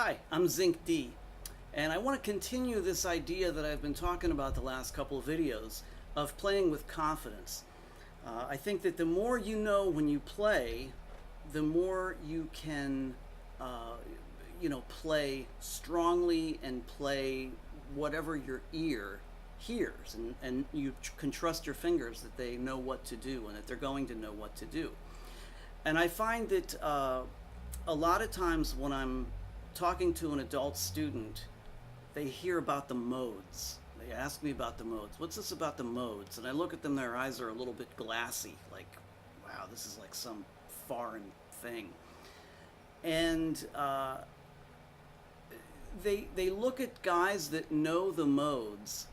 Hi, I'm Zinc D, and I want to continue this idea that I've been talking about the last couple of videos of playing with confidence. I think that the more you know when you play, the more you can, play strongly and play whatever your ear hears, and you can trust your fingers that they know what to do and that they're going to know what to do. And I find that a lot of times when I'm talking to an adult student, they hear about the modes. They ask me about the modes. What's this about the modes? And I look at them, their eyes are a little bit glassy, like, wow, this is like some foreign thing. And they look at guys that know the modes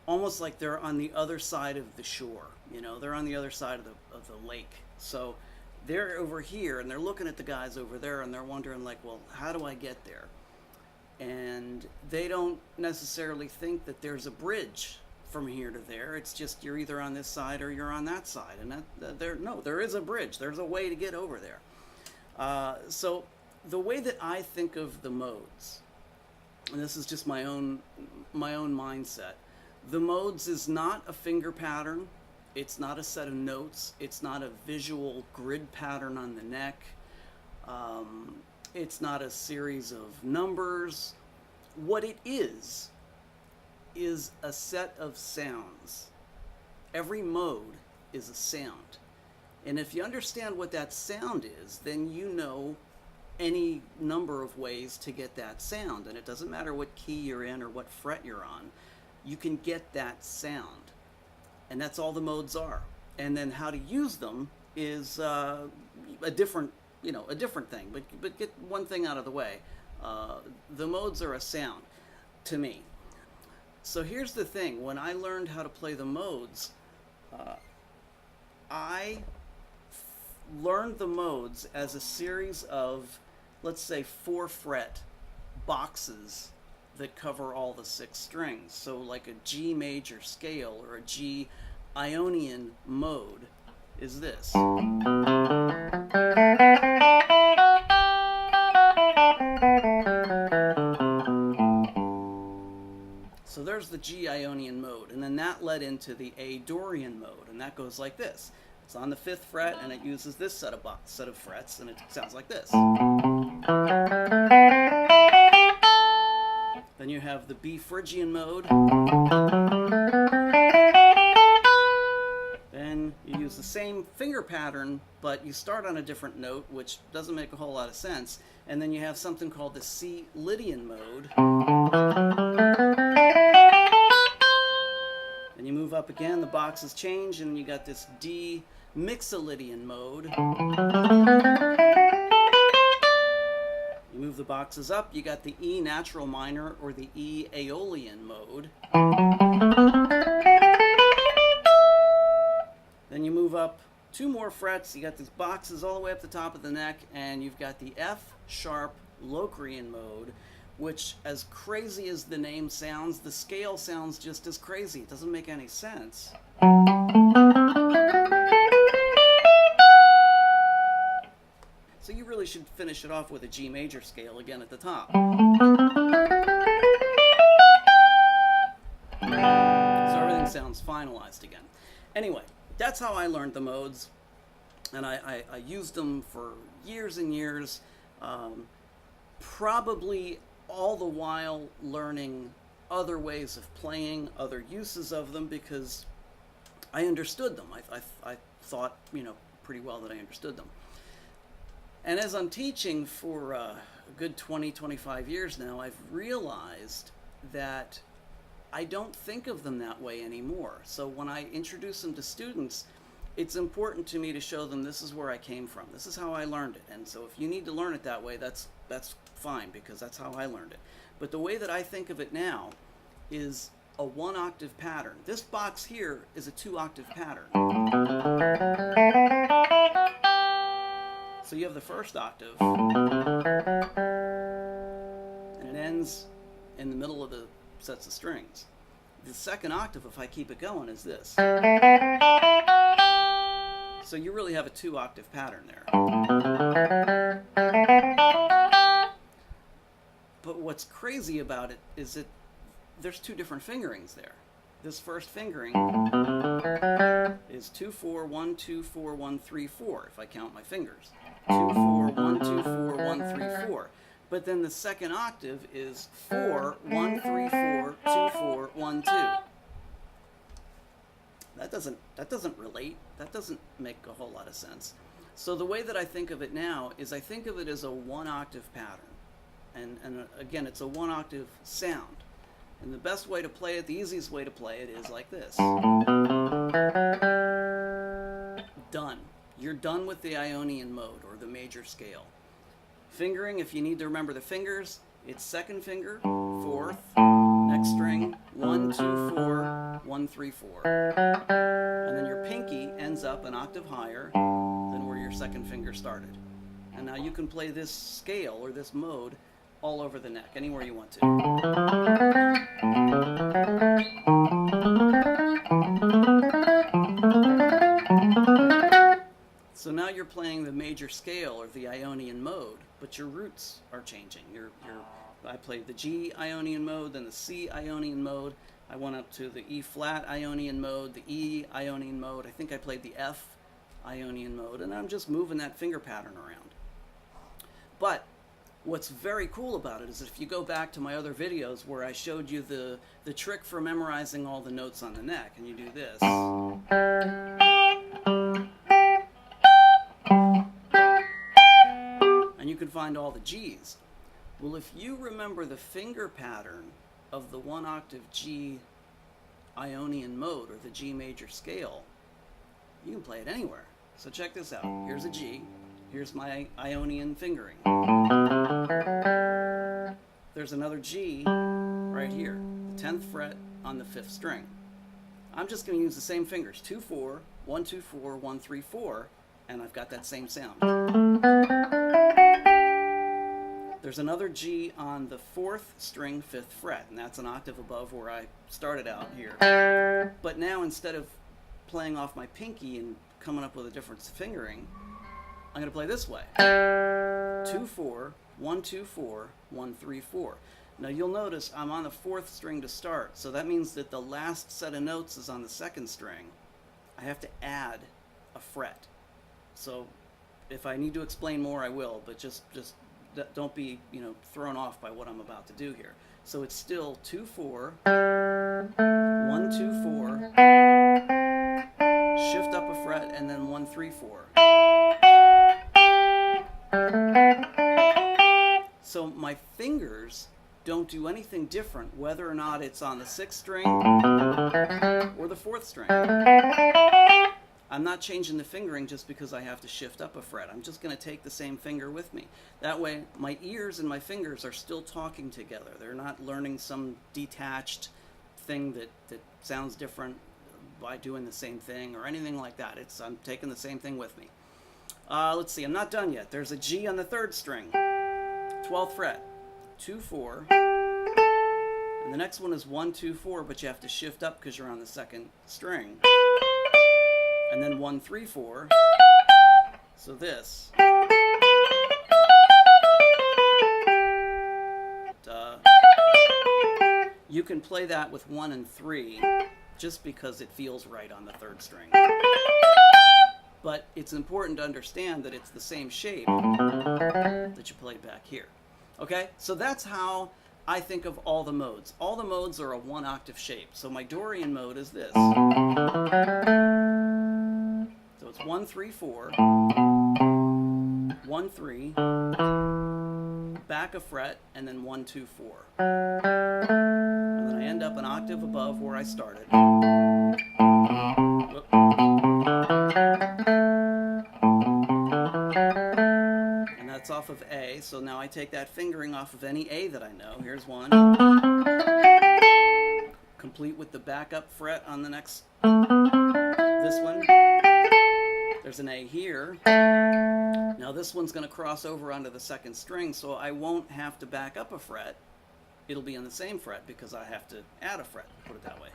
almost like they're on the other side of the shore. You know, they're on the other side of the lake. So they're over here and they're looking at the guys over there and they're wondering, like, well, how do I get there? And they don't necessarily think that there's a bridge from here to there. It's just you're either on this side or you're on that side. And there is a bridge. There's a way to get over there. So the way that I think of the modes, and this is just my own mindset, the modes is not a finger pattern. It's not a set of notes. It's not a visual grid pattern on the neck. It's not a series of numbers. What it is a set of sounds. Every mode is a sound. And if you understand what that sound is, then you know any number of ways to get that sound. And it doesn't matter what key you're in or what fret you're on, you can get that sound. And that's all the modes are. And then how to use them is a different thing. But get one thing out of the way. The modes are a sound to me. So here's the thing. When I learned how to play the modes, I learned the modes as a series of, let's say, 4-fret boxes that cover all the 6 strings. So like a G major scale or a G Ionian mode is this. So there's the G Ionian mode, and then that led into the A Dorian mode, and that goes like this. It's on the 5th fret, and it uses this set of frets, and it sounds like this. Then you have the B Phrygian mode. Then you use the same finger pattern, but you start on a different note, which doesn't make a whole lot of sense. And then you have something called the C Lydian mode. And you move up again, the boxes change, and you got this D Mixolydian mode. You move the boxes up, you got the E natural minor or the E Aeolian mode. Then you move up 2 more frets, you got these boxes all the way up the top of the neck, and you've got the F sharp Locrian mode, which, as crazy as the name sounds, the scale sounds just as crazy. It doesn't make any sense. So you really should finish it off with a G major scale again at the top. So everything sounds finalized again. Anyway, that's how I learned the modes, and I used them for years and years, probably all the while learning other ways of playing, other uses of them, because I understood them. I thought, pretty well that I understood them. And as I'm teaching for a good 20-25 years now, I've realized that I don't think of them that way anymore. So when I introduce them to students, it's important to me to show them this is where I came from. This is how I learned it. And so if you need to learn it that way, that's fine, because that's how I learned it. But the way that I think of it now is a 1-octave pattern. This box here is a 2-octave pattern. So you have the 1st octave, and it ends in the middle of the sets of strings. The 2nd octave, if I keep it going, is this. So you really have a 2-octave pattern there. But what's crazy about it is that there's two different fingerings there. This first fingering is 2 4 1 2 4 1 3 4 if I count my fingers. 2 4 1 2 4 1 3 4. But then the second octave is 4 1 3 4 2 4 1 2. That doesn't relate. That doesn't make a whole lot of sense. So the way that I think of it now is I think of it as a one octave pattern. And again, it's a one octave sound. And the best way to play it, the easiest way to play it is like this. Done. You're done with the Ionian mode or the major scale. Fingering, if you need to remember the fingers, it's second finger, fourth, next string, 1 2 4 1 3 4. And then your pinky ends up an octave higher than where your second finger started. And now you can play this scale or this mode all over the neck, anywhere you want to. So now you're playing the major scale or the Ionian mode, but your roots are changing. I played the G Ionian mode, then the C Ionian mode. I went up to the E flat Ionian mode, the E Ionian mode. I think I played the F Ionian mode, and I'm just moving that finger pattern around. But what's very cool about it is if you go back to my other videos where I showed you the trick for memorizing all the notes on the neck, and you do this. And you can find all the G's. Well, if you remember the finger pattern of the one octave G Ionian mode or the G major scale, you can play it anywhere. So check this out. Here's a G. Here's my Ionian fingering. There's another G right here, the 10th fret on the 5th string. I'm just going to use the same fingers, 2 4 1 2 4 1 3 4, and I've got that same sound. There's another G on the 4th string, 5th fret, and that's an octave above where I started out here. But now instead of playing off my pinky and coming up with a different fingering, I'm going to play this way. 2 4 1 2 4 1 3 4. Now you'll notice I'm on the 4th string to start, so that means that the last set of notes is on the 2nd string. I have to add a fret. So if I need to explain more, I will, but just don't be, thrown off by what I'm about to do here. So it's still 2 4 1 2 4, shift up a fret, and then 1 3 4. So my fingers don't do anything different whether or not it's on the 6th string or the 4th string. I'm not changing the fingering just because I have to shift up a fret. I'm just going to take the same finger with me. That way my ears and my fingers are still talking together. They're not learning some detached thing that sounds different by doing the same thing or anything like that. I'm taking the same thing with me. Let's see, I'm not done yet. There's a G on the 3rd string, 12th fret, 2 4, and the next one is 1 2 4, but you have to shift up because you're on the 2nd string, and then 1 3 4. So this. You can play that with 1 and 3 just because it feels right on the 3rd string. But it's important to understand that it's the same shape that you played back here. Okay, so that's how I think of all the modes. All the modes are a one octave shape. So my Dorian mode is this. So it's 1 3 4, 1 3, back a fret, and then 1 2 4. And then I end up an octave above where I started. Whoop. And that's off of A, so now I take that fingering off of any A that I know. Here's one. Complete with the backup fret on the next, this one. There's an A here. Now this one's going to cross over onto the 2nd string, so I won't have to back up a fret. It'll be on the same fret because I have to add a fret, put it that way.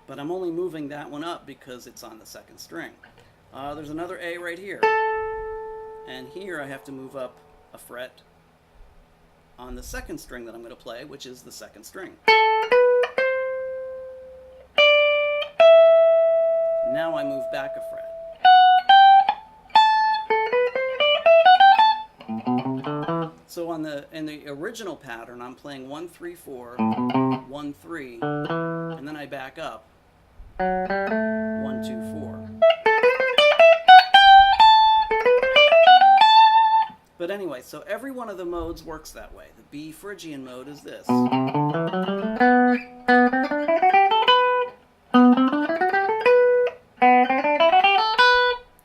But I'm only moving that one up because it's on the 2nd string. There's another A right here. And here I have to move up a fret on the second string that I'm going to play, which is the second string. Now I move back a fret. So in the original pattern, I'm playing 1, 3, 4, 1, 3, and then I back up 1, 2, 4. But anyway, so every one of the modes works that way. The B Phrygian mode is this.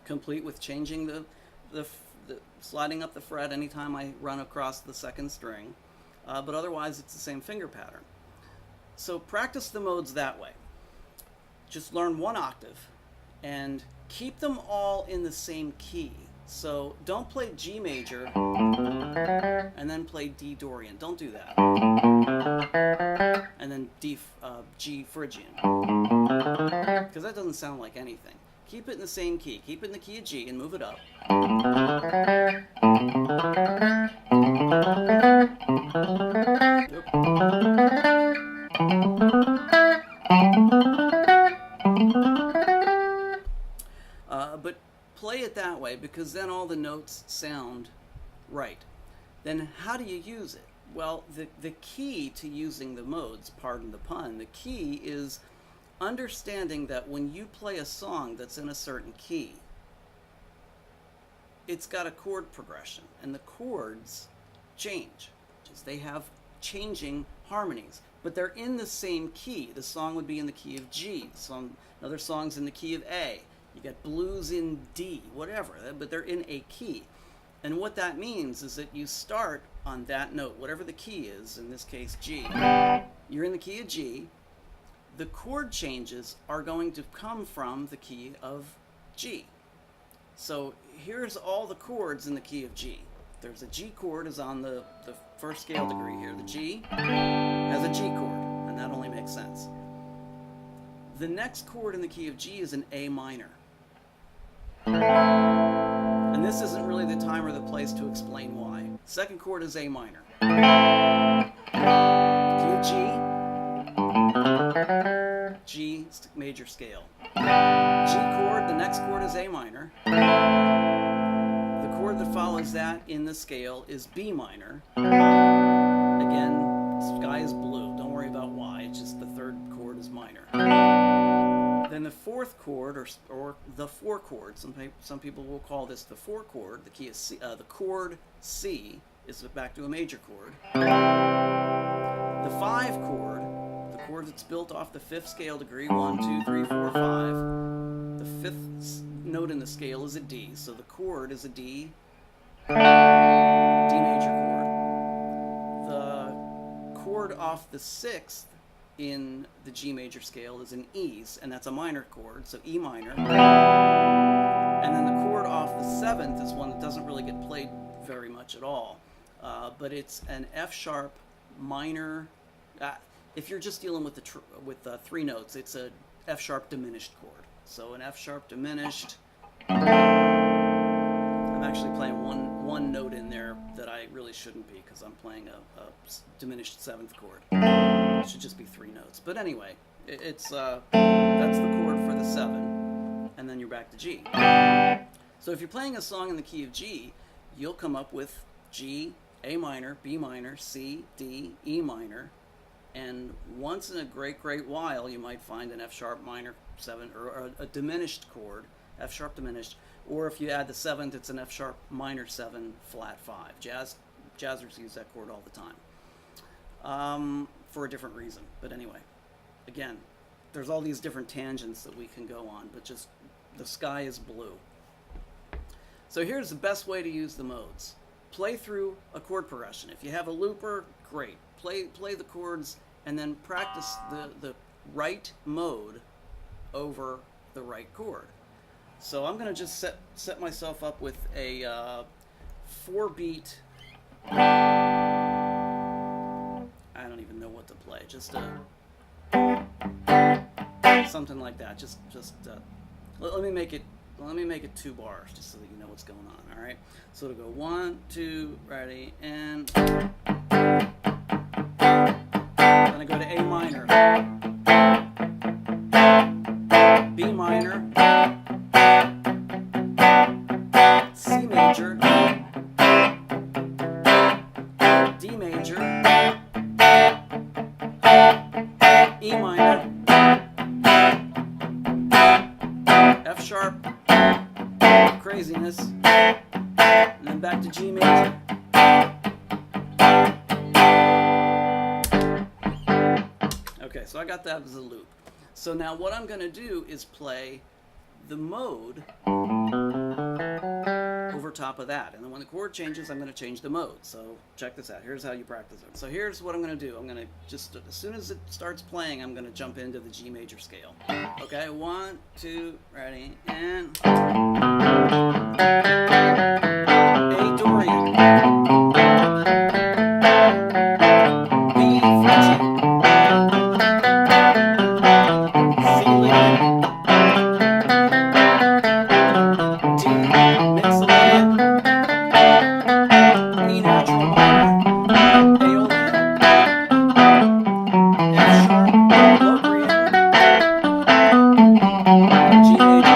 Complete with changing the sliding up the fret anytime I run across the second string, but otherwise it's the same finger pattern. So practice the modes that way. Just learn one octave and keep them all in the same key. So don't play G major and then play D Dorian. Don't do that. And then G Phrygian, because that doesn't sound like anything. Keep it in the same key. Keep it in the key of G and move it up. But play it that way, because then all the notes sound right. Then how do you use it? Well, the key to using the modes, pardon the pun, the key is understanding that when you play a song that's in a certain key, it's got a chord progression, and the chords change. They have changing harmonies, but they're in the same key. The song would be in the key of G, another song's in the key of A. You got blues in D, whatever, but they're in a key. And what that means is that you start on that note, whatever the key is, in this case G. You're in the key of G. The chord changes are going to come from the key of G. So here's all the chords in the key of G. There's a G chord is on the first scale degree here. The G has a G chord, and that only makes sense. The next chord in the key of G is an A minor. And this isn't really the time or the place to explain why. Second chord is A minor. Key of G, G major scale. G chord, the next chord is A minor. The chord that follows that in the scale is B minor. Again, sky is blue. Don't worry about why. It's just the third chord is minor. Then the fourth chord, or the four chord, some people will call this the four chord. The key is C, the chord C is back to a major chord. The five chord, the chord that's built off the fifth scale degree, 1, 2, 3, 4, 5. The fifth note in the scale is a D, so the chord is a D major chord. The chord off the sixth in the G major scale is an E, and that's a minor chord, so E minor. And then the chord off the seventh is one that doesn't really get played very much at all, but it's an F sharp minor. If you're just dealing with three notes, it's a F sharp diminished chord. So an F sharp diminished. I'm actually playing one note in there that I really shouldn't be, because I'm playing a diminished seventh chord. It should just be three notes. But anyway, that's the chord for the 7, and then you're back to G. So if you're playing a song in the key of G, you'll come up with G, A minor, B minor, C, D, E minor, and once in a great while you might find an F sharp minor 7, or a diminished chord, F sharp diminished, or if you add the 7th, it's an F sharp minor 7 flat 5. Jazzers use that chord all the time. For a different reason. But anyway, again, there's all these different tangents that we can go on, but just the sky is blue. So here's the best way to use the modes. Play through a chord progression. If you have a looper, great. Play the chords and then practice the right mode over the right chord. So I'm going to just set myself up with a 4-beat. I don't even know what to play. Just something like that. Let me make it let me make it 2 bars just so that you know what's going on. All right. So it'll go 1, 2, ready, and then I go to A minor, B minor, C major, D major, E minor, F sharp, craziness, and then back to G major. Okay, so I got that as a loop. So now what I'm going to do is play the mode over top of that. And then when the chord changes, I'm going to change the mode. So check this out. Here's how you practice it. So here's what I'm going to do. I'm going to just, as soon as it starts playing, I'm going to jump into the G major scale. Okay, 1, 2, ready, and A Dorian, B Phrygian, C Lydian, D Mixolydian, E natural minor, Aeolian, F sharp, Locrian, G major.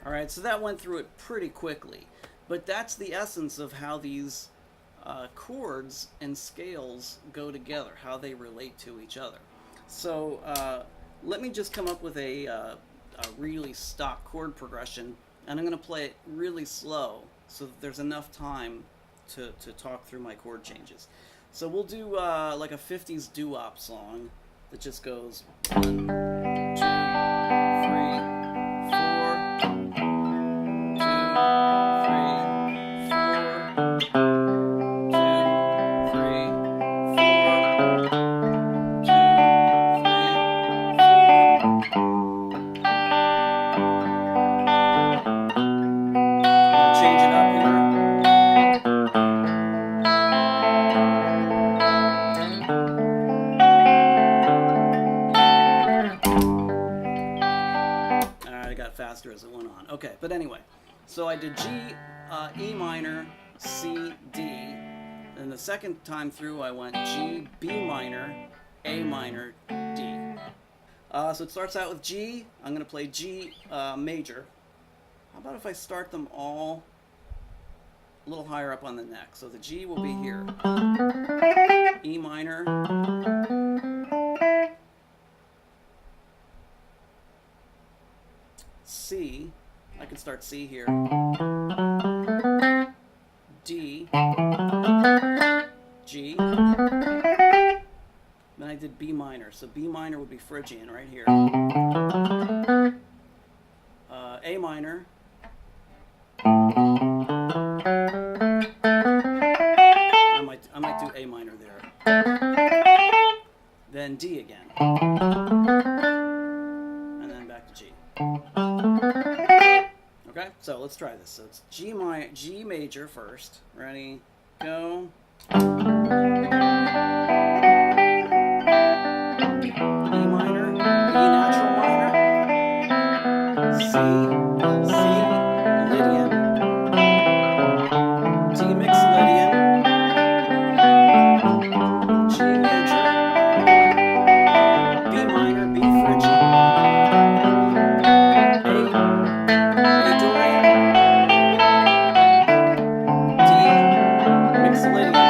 All right, so that went through it pretty quickly, but that's the essence of how these chords and scales go together, how they relate to each other. So let me just come up with a really stock chord progression, and I'm going to play it really slow so that there's enough time to talk through my chord changes. So we'll do like a 50s doo-wop song that just goes 1, 2, 3, 4, 2, 3, 4, change it up here. Alright, I got faster as it went on. Okay, but anyway, so I did G, E minor, C, D. And the second time through, I went G, B minor, A minor, D. So it starts out with G. I'm going to play G major. How about if I start them all a little higher up on the neck? So the G will be here. E minor. C. I can start C here. D. G. Then I did B minor. So B minor would be Phrygian right here. A minor. I might do A minor there. Then D again. And then back to G. Okay, so let's try this. So it's G major first. Ready? Go. E minor, E natural minor, C, Lydian, D Mixolydian, G major, B minor, B Phrygian, A Dorian, D Mixolydian,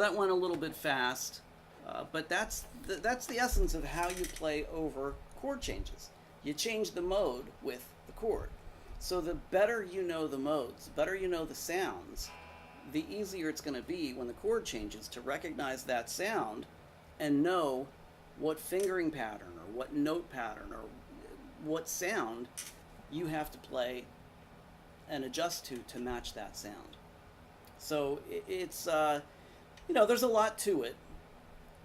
that went a little bit fast, but that's the essence of how you play over chord changes. You change the mode with the chord. So the better you know the modes, the better you know the sounds, the easier it's going to be when the chord changes to recognize that sound and know what fingering pattern or what note pattern or what sound you have to play and adjust to match that sound. So it's, there's a lot to it,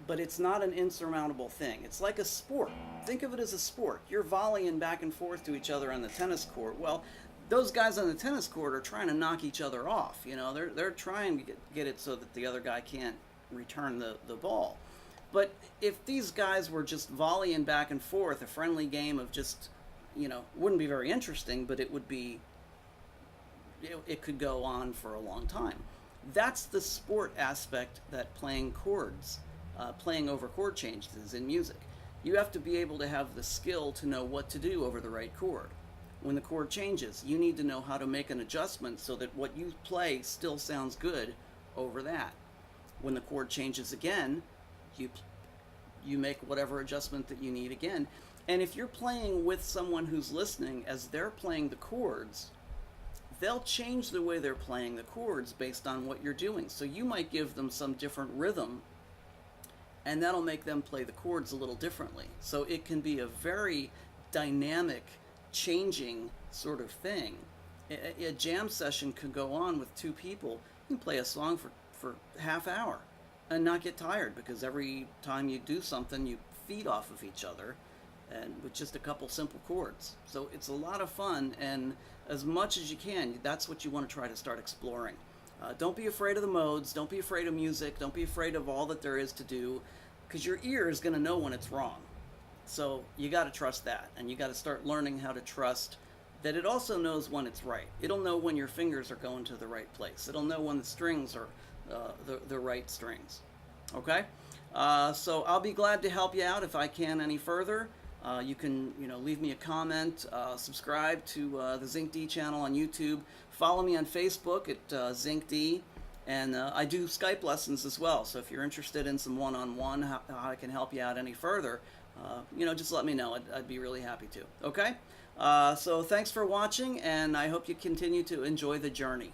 but it's not an insurmountable thing. It's like a sport. Think of it as a sport. You're volleying back and forth to each other on the tennis court. Well, those guys on the tennis court are trying to knock each other off. They're trying to get it so that the other guy can't return the ball. But if these guys were just volleying back and forth, a friendly game of just, wouldn't be very interesting, but it would be, it could go on for a long time. That's the sport aspect that playing chords, playing over chord changes in music. You have to be able to have the skill to know what to do over the right chord. When the chord changes, you need to know how to make an adjustment so that what you play still sounds good over that. When the chord changes again, you make whatever adjustment that you need again. And if you're playing with someone who's listening as they're playing the chords, they'll change the way they're playing the chords based on what you're doing. So you might give them some different rhythm, and that'll make them play the chords a little differently. So it can be a very dynamic, changing sort of thing. A jam session could go on with two people. You can play a song for half hour and not get tired, because every time you do something, you feed off of each other, and with just a couple simple chords. So it's a lot of fun, and as much as you can, that's what you want to try to start exploring. Don't be afraid of the modes. Don't be afraid of music. Don't be afraid of all that there is to do, because your ear is going to know when it's wrong. So you got to trust that, and you got to start learning how to trust that it also knows when it's right. It'll know when your fingers are going to the right place. It'll know when the strings are the right strings. Okay? So I'll be glad to help you out if I can any further. You can, leave me a comment, subscribe to the Zinc D channel on YouTube, follow me on Facebook at Zinc D, and I do Skype lessons as well. So if you're interested in some one-on-one, how I can help you out any further, just let me know. I'd be really happy to. Okay? So thanks for watching, and I hope you continue to enjoy the journey.